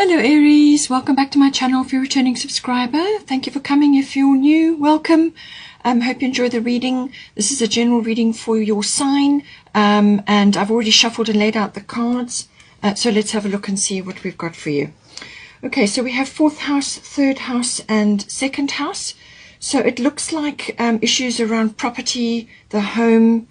Hello Aries, welcome back to my channel. If you're a returning subscriber, thank you for coming. If you're new, welcome. Hope you enjoy the reading. This is a general reading for your sign, and I've already shuffled and laid out the cards, so let's have a look and see what we've got for you. Okay, so we have 4th house, 3rd house and 2nd house. So it looks like issues around property, the home,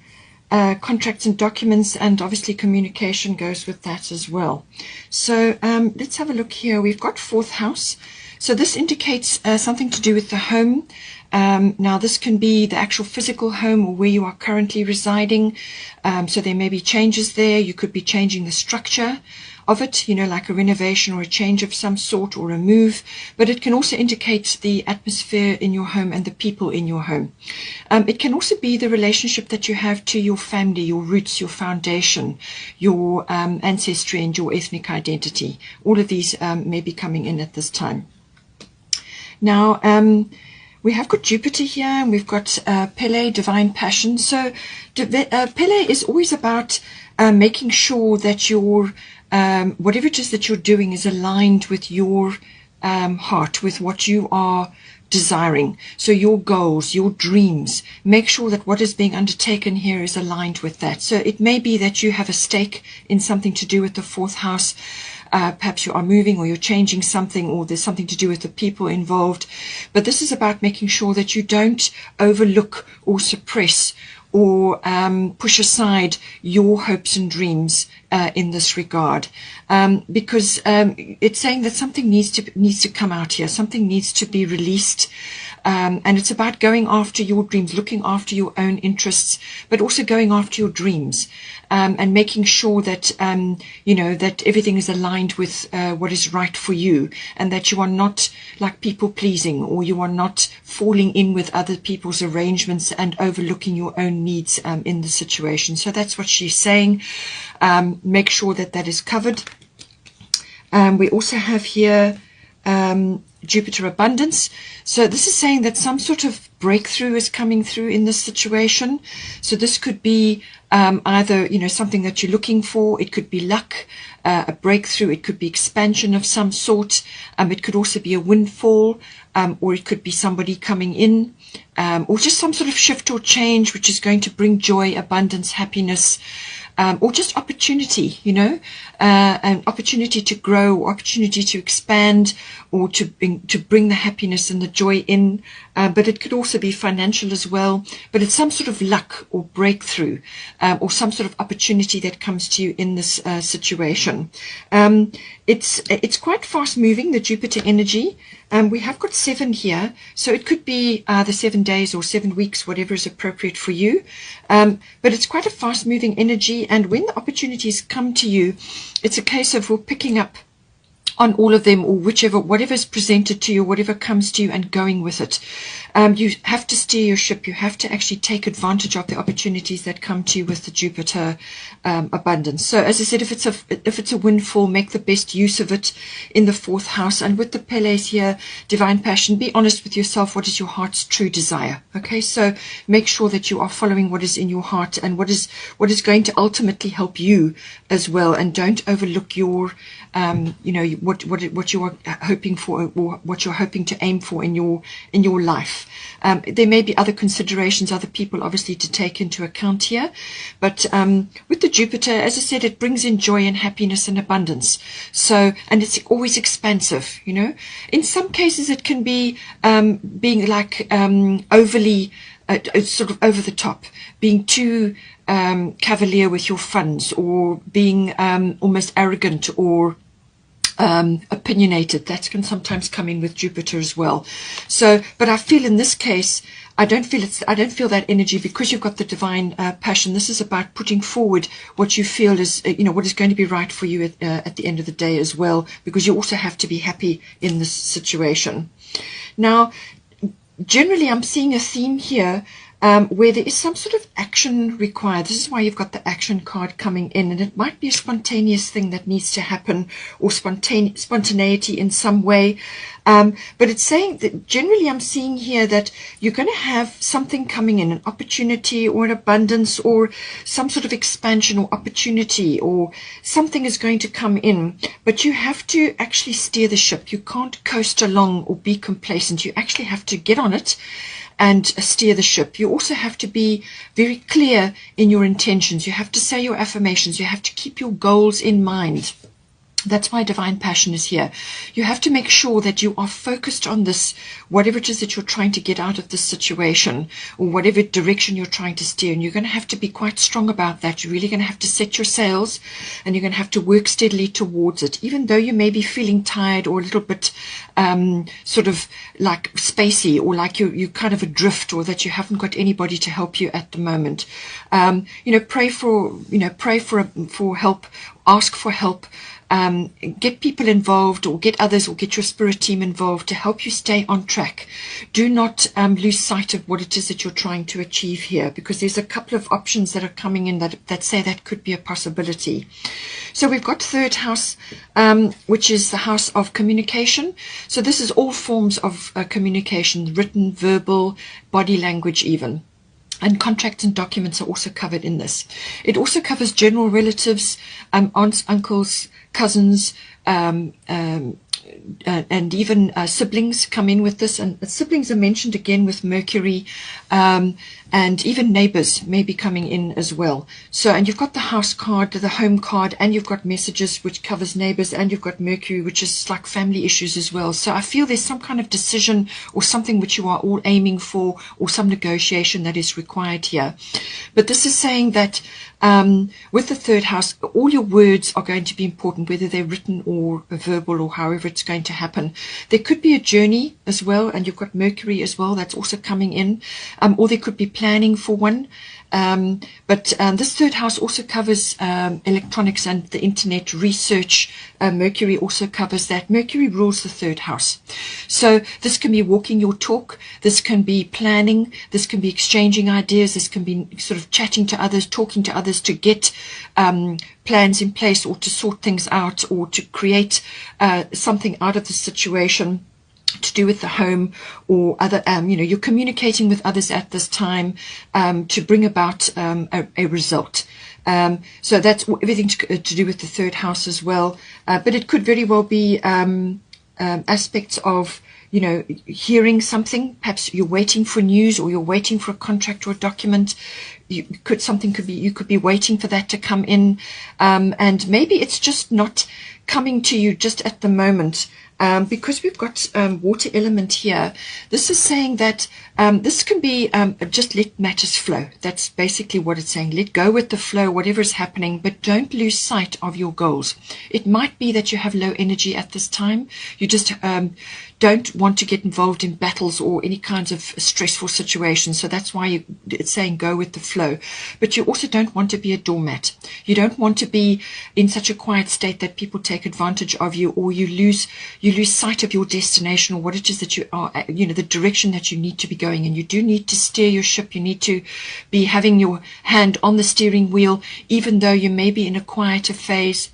contracts and documents, and obviously communication goes with that as well. So let's have a look here. We've got 4th house. So this indicates something to do with the home. Now this can be the actual physical home or where you are currently residing. So there may be changes there. You could be changing the structure of it, like a renovation or a change of some sort or a move, but it can also indicate the atmosphere in your home and the people in your home. It can also be the relationship that you have to your family, your roots, your foundation, your ancestry and your ethnic identity. All of these may be coming in at this time. Now, we have got Jupiter here, and we've got Pele, divine passion. So Pele is always about making sure that your whatever it is that you're doing is aligned with your heart, with what you are desiring. So your goals, your dreams, make sure that what is being undertaken here is aligned with that. So it may be that you have a stake in something to do with the 4th house. Perhaps you are moving or you're changing something, or there's something to do with the people involved. But this is about making sure that you don't overlook or suppress or push aside your hopes and dreams in this regard, because it's saying that something needs to come out here, something needs to be released, and it's about going after your dreams, looking after your own interests, but also going after your dreams, and making sure that that everything is aligned with what is right for you, and that you are not like people pleasing, or you are not falling in with other people's arrangements and overlooking your own needs in the situation. So that's what she's saying. Make sure that that is covered. We also have here Jupiter abundance. So this is saying that some sort of breakthrough is coming through in this situation. So this could be either something that you're looking for. It could be luck, a breakthrough. It could be expansion of some sort. It could also be a windfall, or it could be somebody coming in, or just some sort of shift or change which is going to bring joy, abundance, happiness, or just opportunity, an opportunity to grow, opportunity to expand, or to bring the happiness and the joy in. But it could also be financial as well. But it's some sort of luck or breakthrough, or some sort of opportunity that comes to you in this situation. It's quite fast moving, the Jupiter energy. We have got 7 here, so it could be either 7 days or 7 weeks, whatever is appropriate for you. But it's quite a fast moving energy, and when the opportunities come to you, it's a case of picking up on all of them, or whatever is presented to you, whatever comes to you, and going with it. You have to steer your ship. You have to actually take advantage of the opportunities that come to you with the Jupiter abundance. So as I said, if it's a windfall, make the best use of it in the 4th house. And with the Pele's here, divine passion, be honest with yourself. What is your heart's true desire? Okay, so make sure that you are following what is in your heart and what is going to ultimately help you as well. And don't overlook your what you are hoping for, or what you're hoping to aim for in your life. There may be other considerations, other people obviously to take into account here, but with the Jupiter, as I said, it brings in joy and happiness and abundance. So, and it's always expansive. In some cases it can be being like overly sort of over the top, being too cavalier with your funds, or being almost arrogant or opinionated. That can sometimes come in with Jupiter as well. So, but I feel in this case, I don't feel that energy, because you've got the divine passion. This is about putting forward what you feel is, what is going to be right for you at the end of the day as well, because you also have to be happy in this situation. Now, generally, I'm seeing a theme here where there is some sort of action required. This is why you've got the action card coming in, and it might be a spontaneous thing that needs to happen, or spontaneity in some way. But it's saying that generally I'm seeing here that you're going to have something coming in, an opportunity or an abundance or some sort of expansion or opportunity, or something is going to come in, but you have to actually steer the ship. You can't coast along or be complacent. You actually have to get on it and steer the ship. You also have to be very clear in your intentions. You have to say your affirmations. You have to keep your goals in mind. That's why divine passion is here. You have to make sure that you are focused on this, whatever it is that you're trying to get out of this situation, or whatever direction you're trying to steer. And you're going to have to be quite strong about that. You're really going to have to set your sails, and you're going to have to work steadily towards it, even though you may be feeling tired or a little bit sort of like spacey, or like you kind of adrift, or that you haven't got anybody to help you at the moment. Pray for help, ask for help. Get people involved, or get others, or get your spirit team involved to help you stay on track. Do not lose sight of what it is that you're trying to achieve here, because there's a couple of options that are coming in that say that could be a possibility. So we've got third house, which is the house of communication. So this is all forms of communication, written, verbal, body language even. And contracts and documents are also covered in this. It also covers general relatives, aunts, uncles, cousins, and even siblings come in with this. And siblings are mentioned again with Mercury, and even neighbors may be coming in as well. So, and you've got the house card, the home card, and you've got messages, which covers neighbors, and you've got Mercury, which is like family issues as well. So I feel there's some kind of decision or something which you are all aiming for, or some negotiation that is required here. But this is saying that with the third house, all your words are going to be important, whether they're written or verbal, or however it's going to happen. There could be a journey as well, and you've got Mercury as well, that's also coming in, or there could be planning for one. But this third house also covers electronics and the internet, research. Mercury also covers that. Mercury rules the third house. So this can be walking your talk. This can be planning. This can be exchanging ideas. This can be sort of chatting to others, talking to others to get plans in place, or to sort things out, or to create something out of the situation to do with the home, or other, you're communicating with others at this time to bring about a result. So that's everything to do with the third house as well. But it could very well be aspects of, hearing something. Perhaps you're waiting for news, or you're waiting for a contract or a document. You could be waiting for that to come in. And maybe it's just not coming to you just at the moment. Because we've got water element here, this is saying that this can be just let matters flow. That's basically what it's saying. Let go with the flow, whatever is happening, but don't lose sight of your goals. It might be that you have low energy at this time. You just don't want to get involved in battles or any kinds of stressful situations. So that's why it's saying go with the flow. But you also don't want to be a doormat. You don't want to be in such a quiet state that people take advantage of you, or you lose sight of your destination, or what it is that you are, the direction that you need to be going in. You do need to steer your ship. You need to be having your hand on the steering wheel, even though you may be in a quieter phase.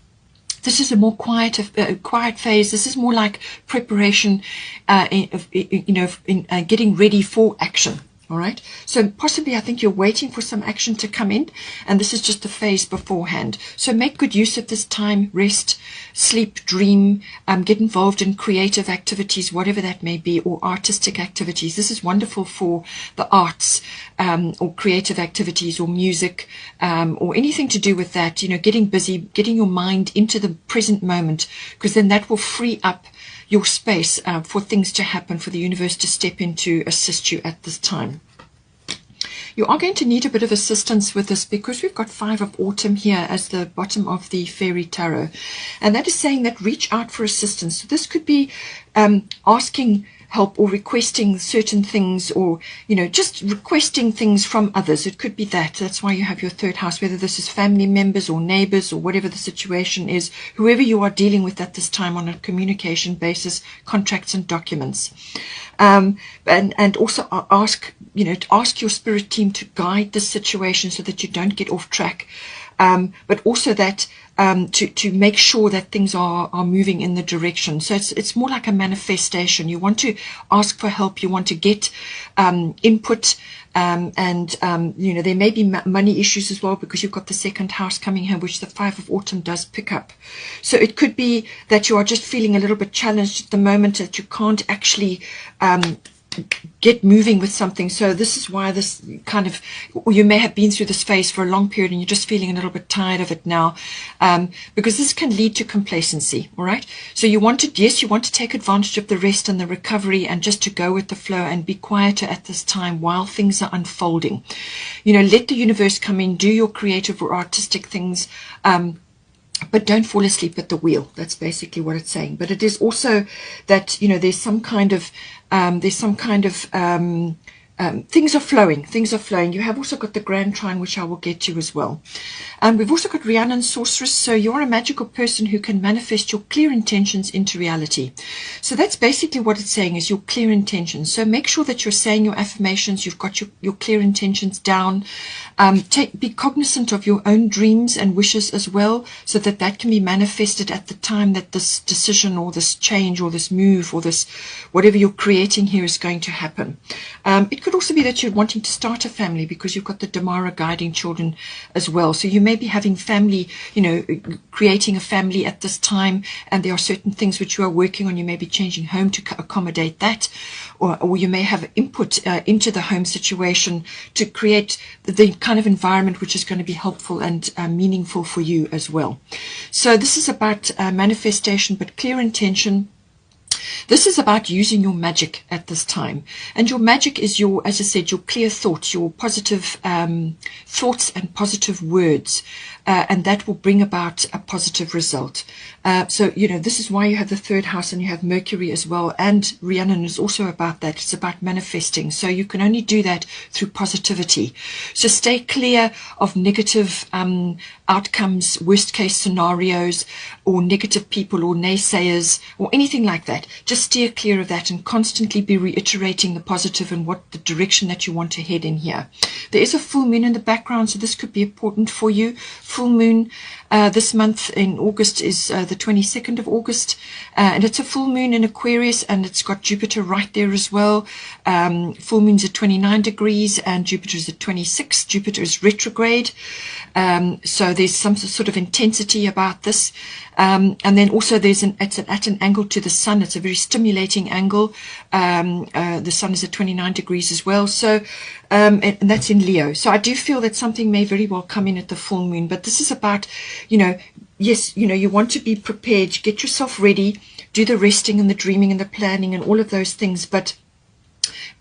This is a more quiet phase. This is more like preparation, in getting ready for action. All right. So possibly I think you're waiting for some action to come in, and this is just the phase beforehand. So make good use of this time. Rest, sleep, dream, get involved in creative activities, whatever that may be, or artistic activities. This is wonderful for the arts, or creative activities, or music, or anything to do with that. Getting busy, getting your mind into the present moment, because then that will free up your space for things to happen, for the universe to step in to assist you at this time. You are going to need a bit of assistance with this, because we've got 5 of autumn here as the bottom of the fairy tarot, and that is saying that reach out for assistance. So this could be asking help, or requesting certain things, or, you know, just requesting things from others. It could be that. That's why you have your third house, whether this is family members or neighbors or whatever the situation is, whoever you are dealing with at this time on a communication basis, contracts and documents. And also ask, you know, to ask your spirit team to guide this situation so that you don't get off track. But also that to make sure that things are moving in the direction. So it's more like a manifestation. You want to ask for help. You want to get input. You know, there may be money issues as well, because you've got the second house coming here, which the 5 of autumn does pick up. So it could be that you are just feeling a little bit challenged at the moment, that you can't actually get moving with something. So this is why this kind of, or you may have been through this phase for a long period and you're just feeling a little bit tired of it now, because this can lead to complacency. All right, so you want to, yes, you want to take advantage of the rest and the recovery, and just to go with the flow and be quieter at this time while things are unfolding. You know, let the universe come in, do your creative or artistic things, but don't fall asleep at the wheel. That's basically what it's saying. But it is also that, you know, there's some kind of things are flowing. You have also got the Grand Trine, which I will get to as well. We've also got Rhiannon Sorceress. So you're a magical person who can manifest your clear intentions into reality. So that's basically what it's saying, is your clear intentions. So make sure that you're saying your affirmations, you've got your clear intentions down. Be cognizant of your own dreams and wishes as well, so that that can be manifested at the time that this decision or this change or this move or this whatever you're creating here is going to happen. It could also be that you're wanting to start a family, because you've got the Damara guiding children as well. So you may be having family, you know, creating a family at this time, and there are certain things which you are working on. You may be changing home to accommodate that, or you may have input into the home situation to create the kind of environment which is going to be helpful and meaningful for you as well. So this is about manifestation, but clear intention. This is about using your magic at this time. And your magic is your, as I said, your clear thoughts, your positive thoughts and positive words. And that will bring about a positive result. So, you know, this is why you have the third house and you have Mercury as well. And Rhiannon is also about that. It's about manifesting. So you can only do that through positivity. So stay clear of negative outcomes, worst case scenarios, or negative people or naysayers or anything like that. Just steer clear of that and constantly be reiterating the positive and what the direction that you want to head in here. There is a full moon in the background, so this could be important for you. Full moon this month in August is the 22nd of August, and it's a full moon in Aquarius, and it's got Jupiter right there as well. Full moon's at 29 degrees and Jupiter is at 26. Jupiter is retrograde, so there's some sort of intensity about this. And then also it's at an angle to the sun. It's a very stimulating angle. The sun is at 29 degrees as well. So, and that's in Leo. So I do feel that something may very well come in at the full moon, but this is about, you know, yes, you know, you want to be prepared, get yourself ready, do the resting and the dreaming and the planning and all of those things, but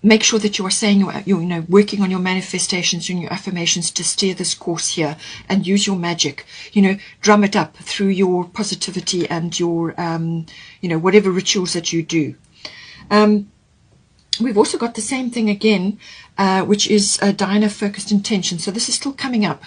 make sure that you are saying you know, working on your manifestations and your affirmations to steer this course here, and use your magic, you know, drum it up through your positivity and your, you know, whatever rituals that you do. We've also got the same thing again, which is Diana focused intention. So this is still coming up.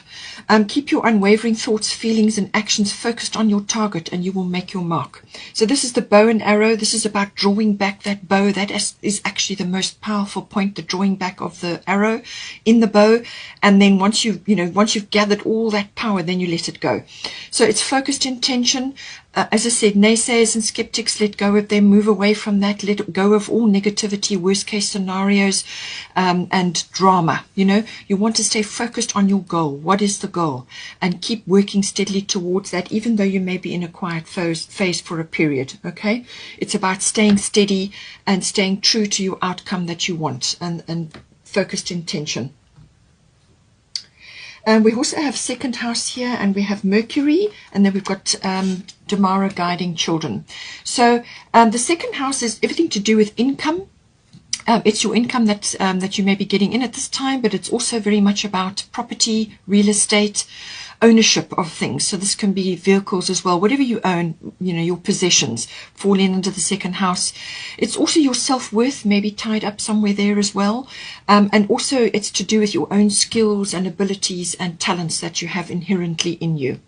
Keep your unwavering thoughts, feelings and actions focused on your target, and you will make your mark. So this is the bow and arrow. This is about drawing back that bow. That is actually the most powerful point, the drawing back of the arrow in the bow. And then once you've gathered all that power, then you let it go. So it's focused intention. As I said, naysayers and skeptics, let go of them, move away from that, let go of all negativity, worst case scenarios, and drama. You know, you want to stay focused on your goal. What is the goal? And keep working steadily towards that, even though you may be in a quiet phase for a period. Okay, it's about staying steady and staying true to your outcome that you want, and focused intention. We also have second house here, and we have Mercury, and then we've got Damara guiding children. So the second house is everything to do with income. It's your income that you may be getting in at this time, but it's also very much about property, real estate, ownership of things. So this can be vehicles as well, whatever you own, your possessions fall in under the second house. It's also your self-worth, maybe tied up somewhere there as well. And also it's to do with your own skills and abilities and talents that you have inherently in you.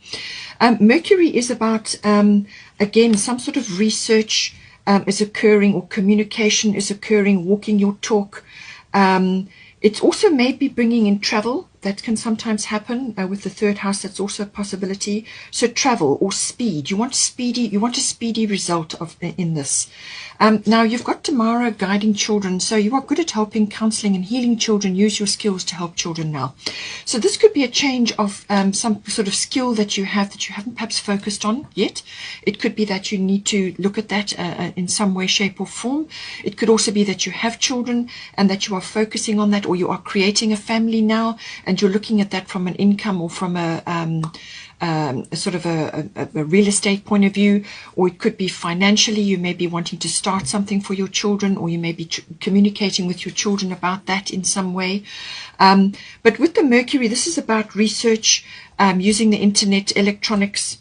Mercury is about, again, some sort of research is occurring, or communication is occurring, walking your talk. It's also maybe bringing in travel. That can sometimes happen with the third house. That's also a possibility. So travel or speed. You want a speedy result in this. Now you've got Tamara guiding children. So you are good at helping, counseling and healing children. Use your skills to help children now. So this could be a change of some sort of skill that you haven't perhaps focused on yet. It could be that you need to look at that in some way, shape or form. It could also be that you have children and that you are focusing on that, or you are creating a family now and you're looking at that from an income or from a sort of a real estate point of view, or it could be financially. You may be wanting to start something for your children, or you may be communicating with your children about that in some way. But with the Mercury, this is about research, using the internet, electronics,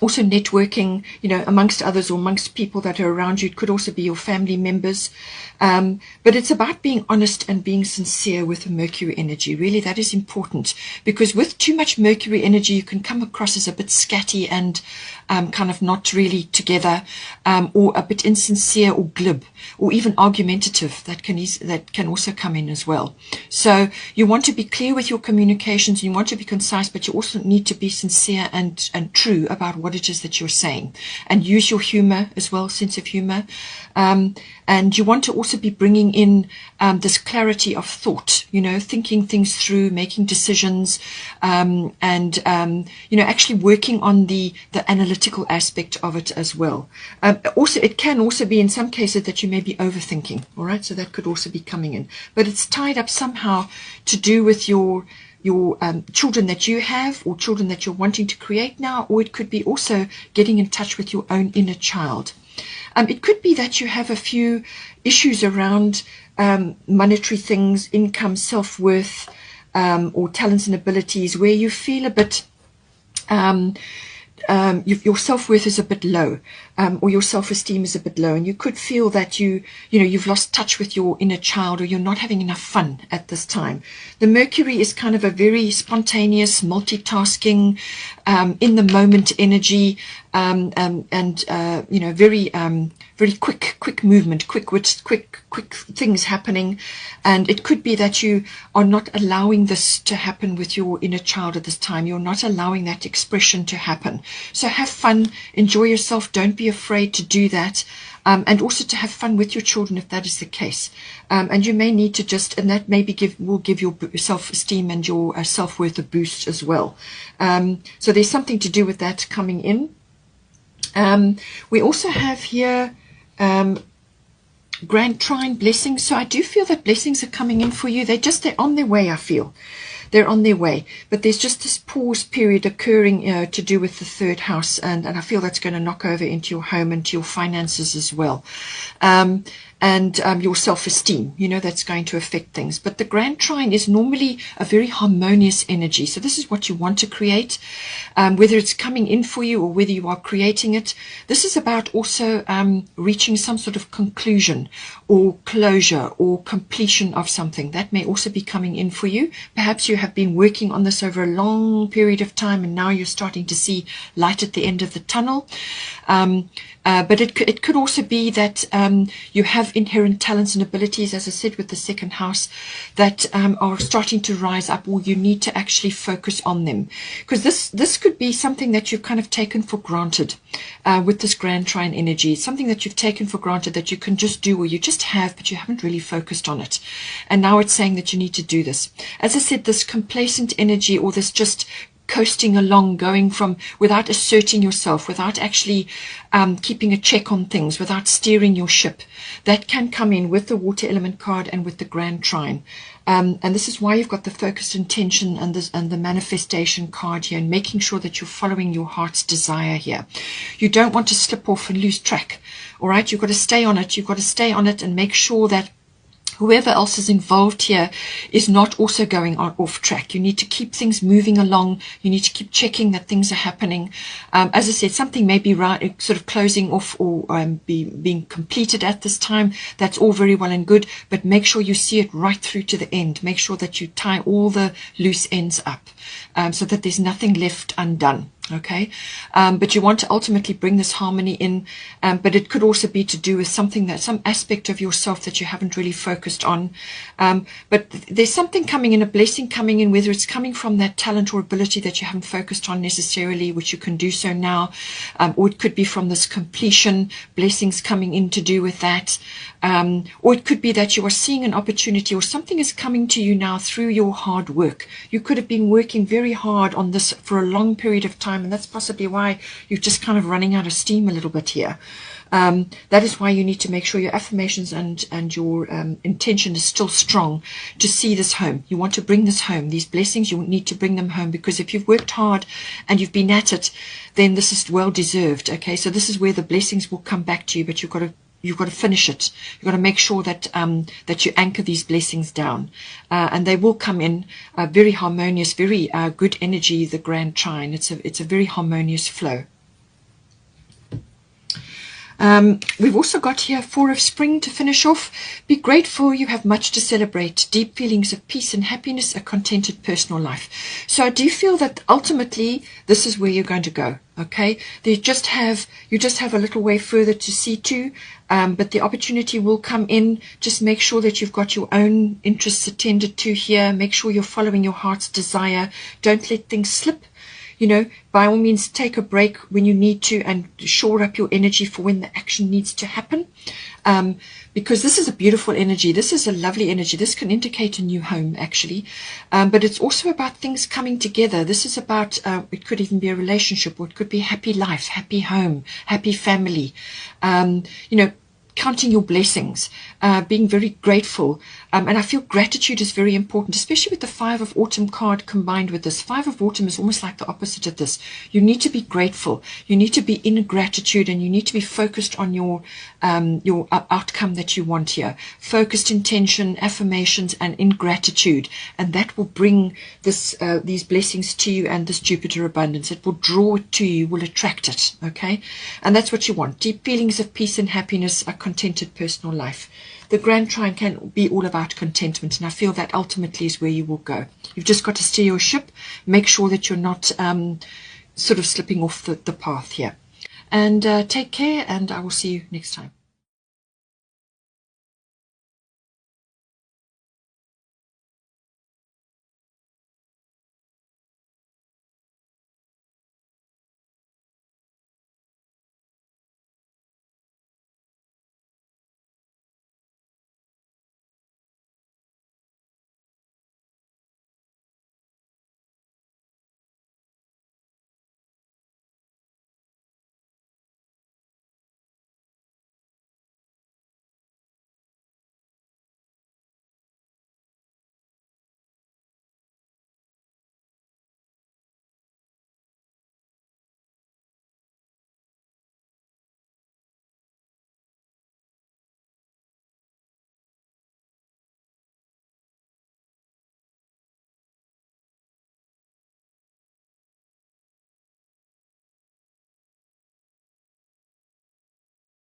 also networking, amongst others or amongst people that are around you. It could also be your family members. But it's about being honest and being sincere with the Mercury energy. Really, that is important, because with too much Mercury energy, you can come across as a bit scatty and kind of not really together, or a bit insincere or glib, or even argumentative. That can also come in as well. So you want to be clear with your communications. You want to be concise, but you also need to be sincere and true about what it is that you're saying, and use your humor as well, sense of humor. And you want to also be bringing in this clarity of thought, thinking things through, making decisions, and actually working on the analytical aspect of it as well. Also, it can also be in some cases that you may be overthinking, all right? So that could also be coming in. But it's tied up somehow to do with your children that you have, or children that you're wanting to create now, or it could be also getting in touch with your own inner child. It could be that you have a few issues around monetary things, income, self-worth, or talents and abilities, where you feel a bit, your self-worth is a bit low, or your self-esteem is a bit low, and you could feel that you've lost touch with your inner child, or you're not having enough fun at this time. The Mercury is kind of a very spontaneous, multitasking, in the moment energy, very quick movement, quick wits, quick things happening. And it could be that you are not allowing this to happen with your inner child at this time. You're not allowing that expression to happen. So have fun, enjoy yourself. Don't be afraid to do that. And also to have fun with your children if that is the case. And you may need to and that maybe will give your self-esteem and your self-worth a boost as well. So there's something to do with that coming in. We also have here Grand Trine blessings. So I do feel that blessings are coming in for you. They're on their way, I feel. They're on their way. But there's just this pause period occurring to do with the third house. And I feel that's going to knock over into your home and to your finances as well. And your self-esteem, that's going to affect things. But the Grand Trine is normally a very harmonious energy. So this is what you want to create, whether it's coming in for you or whether you are creating it. This is about also reaching some sort of conclusion or closure or completion of something. That may also be coming in for you. Perhaps you have been working on this over a long period of time and now you're starting to see light at the end of the tunnel. But it could also be that you have inherent talents and abilities, as I said, with the second house, that are starting to rise up, or you need to actually focus on them. Because this could be something that you've kind of taken for granted with this Grand Trine energy, something that you've taken for granted that you can just do, or you just have, but you haven't really focused on it. And now it's saying that you need to do this. As I said, this complacent energy, or this just coasting along, going from without asserting yourself, without actually keeping a check on things, without steering your ship, that can come in with the water element card and with the Grand Trine. And this is why you've got the focused intention and the manifestation card here, and making sure that you're following your heart's desire here. You don't want to slip off and lose track. All right, you've got to stay on it. You've got to stay on it and make sure that whoever else is involved here is not also going off track. You need to keep things moving along. You need to keep checking that things are happening. As I said, something may be right, sort of closing off or being completed at this time. That's all very well and good, but make sure you see it right through to the end. Make sure that you tie all the loose ends up so that there's nothing left undone. Okay, but you want to ultimately bring this harmony in, but it could also be to do with something that some aspect of yourself that you haven't really focused on. But there's something coming in, a blessing coming in, whether it's coming from that talent or ability that you haven't focused on necessarily, which you can do so now, or it could be from this completion, blessings coming in to do with that. Or it could be that you are seeing an opportunity or something is coming to you now through your hard work. You could have been working very hard on this for a long period of time, and that's possibly why you're just kind of running out of steam a little bit here. That is why you need to make sure your affirmations and your intention is still strong to see this home. You want to bring this home. These blessings, you need to bring them home, because if you've worked hard and you've been at it, then this is well deserved. Okay, so this is where the blessings will come back to you, but you've got to finish it. You've got to make sure that that you anchor these blessings down, and they will come in very harmonious, very good energy. The Grand Trine. It's a very harmonious flow. We've also got here Four of Spring to finish off. Be grateful, you have much to celebrate, deep feelings of peace and happiness, a contented personal life. So I do feel that ultimately this is where you're going to go. Okay, you just have a little way further to see to, but the opportunity will come in. Just make sure that you've got your own interests attended to here. Make sure you're following your heart's desire. Don't let things slip. You know, by all means, take a break when you need to and shore up your energy for when the action needs to happen. Because this is a beautiful energy. This is a lovely energy. This can indicate a new home, actually. But it's also about things coming together. This is about, it could even be a relationship, or it could be happy life, happy home, happy family. You know, counting your blessings, being very grateful. And I feel gratitude is very important, especially with the Five of Autumn card combined with this. Five of Autumn is almost like the opposite of this. You need to be grateful. You need to be in gratitude, and you need to be focused on your outcome that you want here. Focused intention, affirmations, and in gratitude. And that will bring these blessings to you and this Jupiter abundance. It will draw it to you, will attract it. Okay? And that's what you want. Deep feelings of peace and happiness, a contented personal life. The Grand Trine can be all about contentment, and I feel that ultimately is where you will go. You've just got to steer your ship, make sure that you're not sort of slipping off the path here. And take care, and I will see you next time.